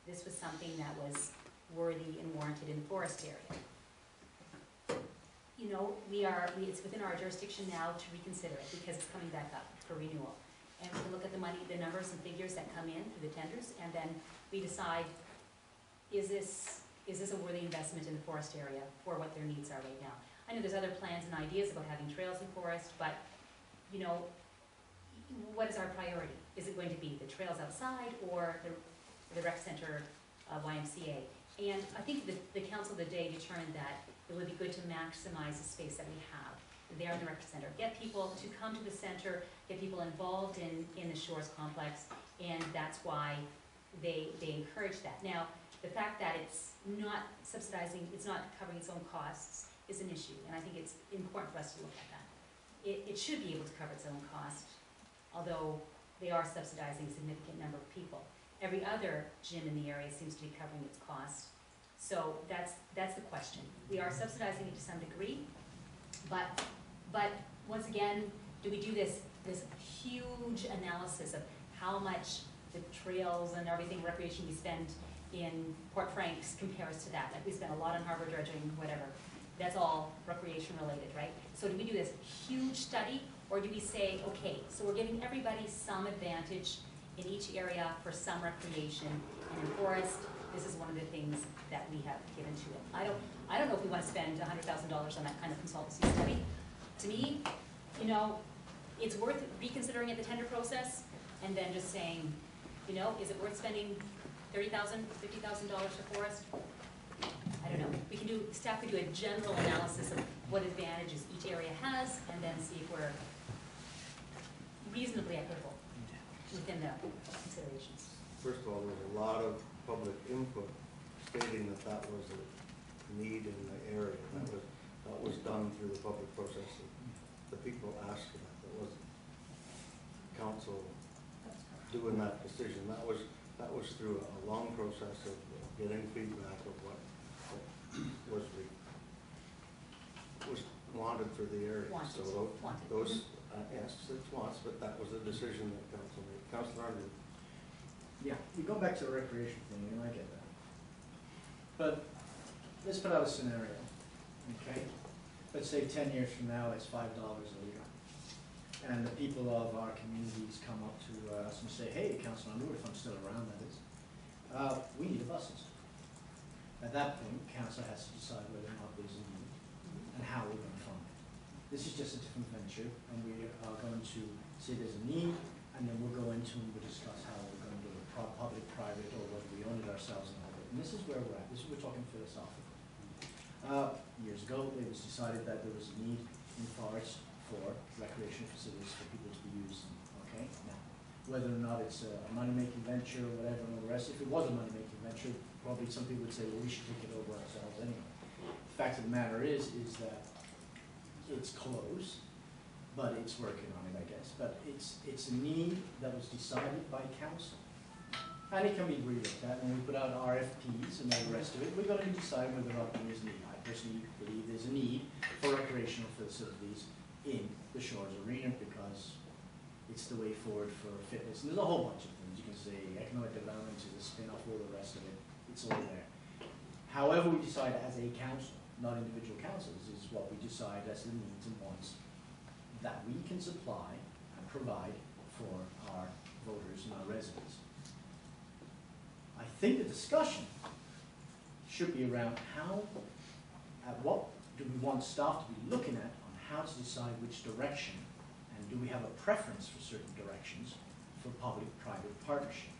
this was something that was worthy and warranted in the forest area. You know, it's within our jurisdiction now to reconsider it because it's coming back up for renewal. And we can look at the money, the numbers and figures that come in through the tenders, and then we decide, is this a worthy investment in the forest area for what their needs are right now? I know there's other plans and ideas about having trails in forest, but, you know, what is our priority? Is it going to be the trails outside or the rec center YMCA? And I think the council of the day determined that it would be good to maximize the space that we have there in the rec center. Get people to come to the center, get people involved in the Shores complex, and that's why they encourage that. Now, the fact that it's not subsidizing, it's not covering its own costs is an issue, and I think it's important for us to look at that. It should be able to cover its own cost, although they are subsidizing a significant number of people. Every other gym in the area seems to be covering its cost. So that's the question. We are subsidizing it to some degree, but once again, do we do this huge analysis of how much the trails and everything recreation we spend in Port Franks compares to that? Like we spend a lot on harbor dredging, whatever. That's all recreation related, right? So do we do this huge study, or do we say, okay, so we're giving everybody some advantage in each area for some recreation, and in forest, this is one of the things that we have given to it. I don't know if we want to spend $100,000 on that kind of consultancy study. To me, you know, it's worth reconsidering at the tender process, and then just saying, you know, is it worth spending $30,000, $50,000 for forest? I don't know. We can do, staff could do a general analysis of what advantages each area has, and then see if we're reasonably equitable within the considerations. First of all, there was a lot of public input stating that was a need in the area. That was done through the public process. The people asked for that. That wasn't council doing that decision. That was through a long process of getting feedback of what was wanted for the area. Wanted. So Wanted. those yes, it's wants, but that was a decision that council made. Councillor Arnold. Yeah, we go back to the recreation thing, and I get that. But let's put out a scenario, okay? Let's say 10 years from now it's $5 a litre. And the people of our communities come up to us and say, hey, Councillor Arnold, if I'm still around, that is, we need a bus system. At that point, council has to decide whether or not there's a need and how we're going to fund it. This is just a different venture, and we are going to say there's a need, and then we'll go into and we'll discuss how we're going to do it, public, private, or whether we own it ourselves and hold it. And this is where we're at. This is we're talking philosophically. Years ago, it was decided that there was a need in forests for recreational facilities for people to be used. Okay, now whether or not it's a money-making venture or whatever and all the rest, if it was a money-making venture, probably some people would say, well, we should take it over ourselves anyway. The fact of the matter is that it's close, but it's working on it, I guess. But it's a need that was decided by council. And it can be re-looked at, and we put out RFPs and all the rest of it. We've got to decide whether or not there is a need. I personally believe there's a need for recreational facilities in the Shores arena because it's the way forward for fitness. And there's a whole bunch of things. You can say economic development is a spin-off, all the rest of it. It's all there. However we decide as a council, not individual councils, is what we decide as the needs and wants that we can supply and provide for our voters and our residents. I think the discussion should be around what do we want staff to be looking at on how to decide which direction, and do we have a preference for certain directions for public-private partnerships.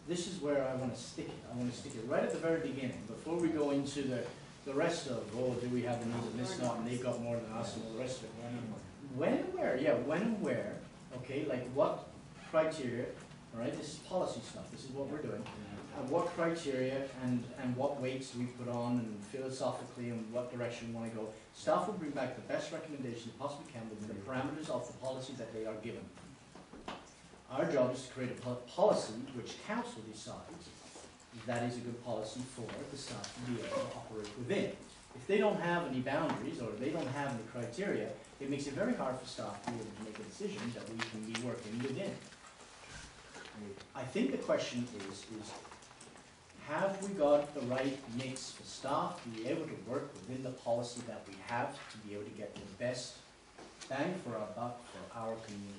This is where I want to stick it. I want to stick it right at the very beginning, before we go into the rest of, oh, do we have the needs of this, not, and they've got more than us, and all the rest of it. When and where, yeah, when and where, okay, like what criteria, all right, this is policy stuff, this is what we're doing, and what criteria and what weights do we put on, and philosophically, and what direction we want to go. Staff will bring back the best recommendation they possibly can within the parameters of the policy that they are given. Our job is to create a policy which council decides that is a good policy for the staff to be able to operate within. If they don't have any boundaries or they don't have any criteria, it makes it very hard for staff to be able to make a decision that we can be working within. I think the question is have we got the right mix for staff to be able to work within the policy that we have to be able to get the best bang for our buck for our community?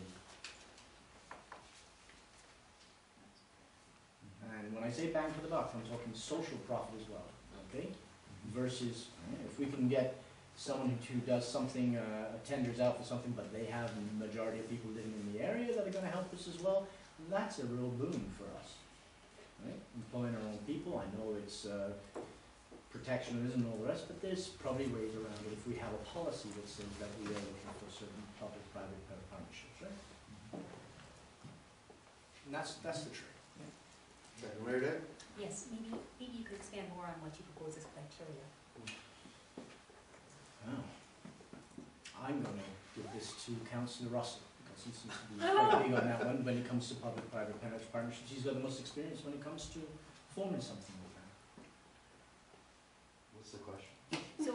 And when I say bang for the buck, I'm talking social profit as well, okay? Versus, if we can get someone who does something, tenders out for something, but they have the majority of people living in the area that are gonna help us as well, that's a real boon for us, right? Employing our own people, I know it's protectionism and all the rest, but there's probably ways around it if we have a policy that says that we are looking for certain public-private partnerships, right? And that's the trick. Second, Mary Dick? Yes, maybe you could expand more on what you propose as criteria. Oh. I'm going to give this to Councillor Russell, because he seems to be quite big on that one when it comes to public-private partnerships. He's got the most experience when it comes to forming something like that. What's the question? So,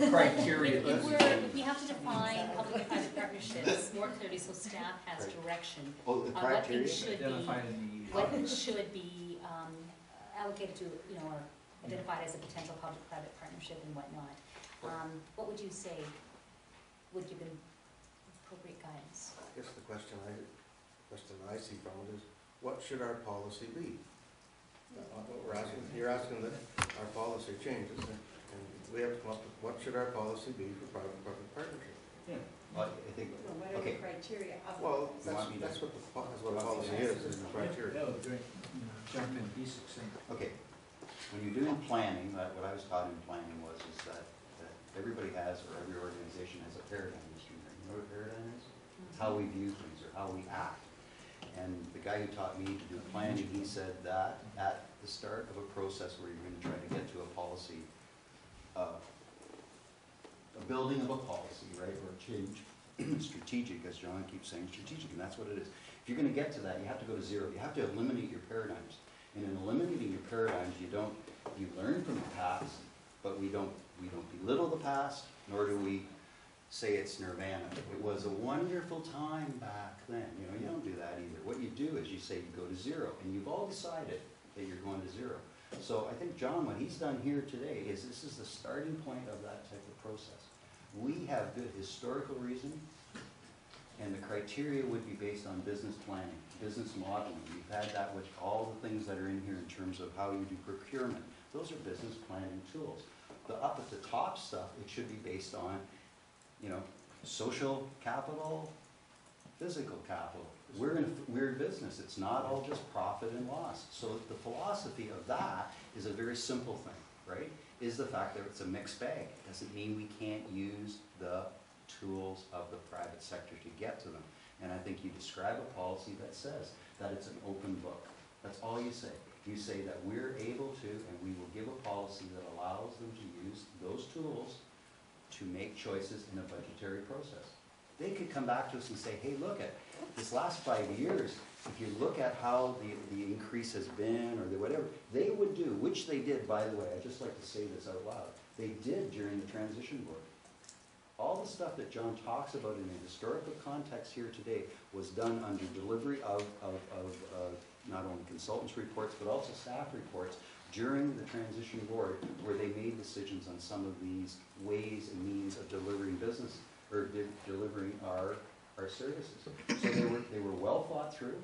Criteria. if we have to define public-private partnerships more clearly so staff has direction Oh, the on what criteria? things should be, Identify the need. what should be allocated to, or identified as a potential public-private partnership and whatnot. What would you say would give them appropriate guidance? I guess the question I see from it is, what should our policy be? You're asking that our policy changes, and we have to come up with what should our policy be for private-public partnership? Yeah. Well, I think, Well, what are okay. the criteria of Well, You want me to- that's what a policy is the criteria. That would be great. Jump in, be succinct. okay, when you're doing planning, what I was taught in planning is that everybody has, or every organization has a paradigm issue. You know what a paradigm is? It's how we view things or how we act. And the guy who taught me to do planning, he said that at the start of a process where you're going to try to get to a policy, a building of a policy, right, or a change, strategic, as John keeps saying, strategic, and that's what it is. If you're going to get to that, you have to go to zero. You have to eliminate your paradigms. And in eliminating your paradigms, you learn from the past, but we don't belittle the past, nor do we say it's nirvana. It was a wonderful time back then. You don't do that either. What you do is you say you go to zero, and you've all decided that you're going to zero. So I think John, what he's done here today is this is the starting point of that type of process. We have good historical reason, and the criteria would be based on business planning, business modeling. We've had that with all the things that are in here in terms of how you do procurement. Those are business planning tools. The up at the top stuff, it should be based on, social capital, physical capital. We're in business. It's not all just profit and loss. So the philosophy of that is a very simple thing, right? Is the fact that it's a mixed bag. It doesn't mean we can't use the tools of the private sector to get to them. And I think you describe a policy that says that it's an open book. That's all you say. You say that we're able to, and we will give a policy that allows them to use those tools to make choices in a budgetary process. They could come back to us and say, hey, look at this last 5 years, if you look at how the increase has been or the whatever, they would do, which they did, by the way, I'd just like to say this out loud, they did during the transition board. All the stuff that John talks about in the historical context here today was done under delivery of not only consultants' reports, but also staff reports during the transition board, where they made decisions on some of these ways and means of delivering business, or delivering our services. So they were well thought through,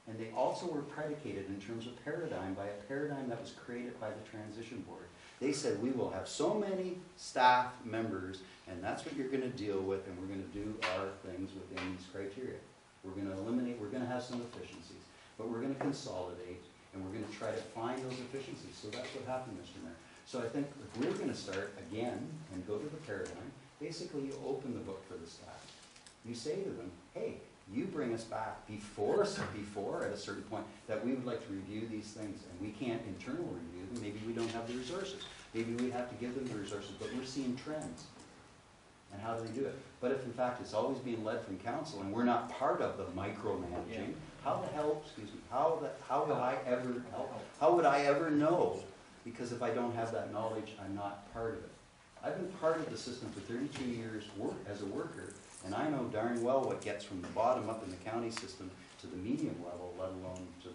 and they also were predicated in terms of paradigm by a paradigm that was created by the transition board. They said, we will have so many staff members, and that's what you're going to deal with, and we're going to do our things within these criteria. We're going to eliminate, we're going to have some efficiencies, but we're going to consolidate, and we're going to try to find those efficiencies. So that's what happened, Mr. Mayor. So I think if we're going to start again and go to the paradigm, basically you open the book for the staff. You say to them, hey, you bring us back before at a certain point that we would like to review these things, and we can't internal review them. Maybe we don't have the resources. Maybe we have to give them the resources, but we're seeing trends. And how do they do it? But if in fact it's always being led from council and we're not part of the micromanaging, how the hell, how would I ever know? Because if I don't have that knowledge, I'm not part of it. I've been part of the system for 32 years as a worker, and I know darn well what gets from the bottom up in the county system to the medium level, let alone to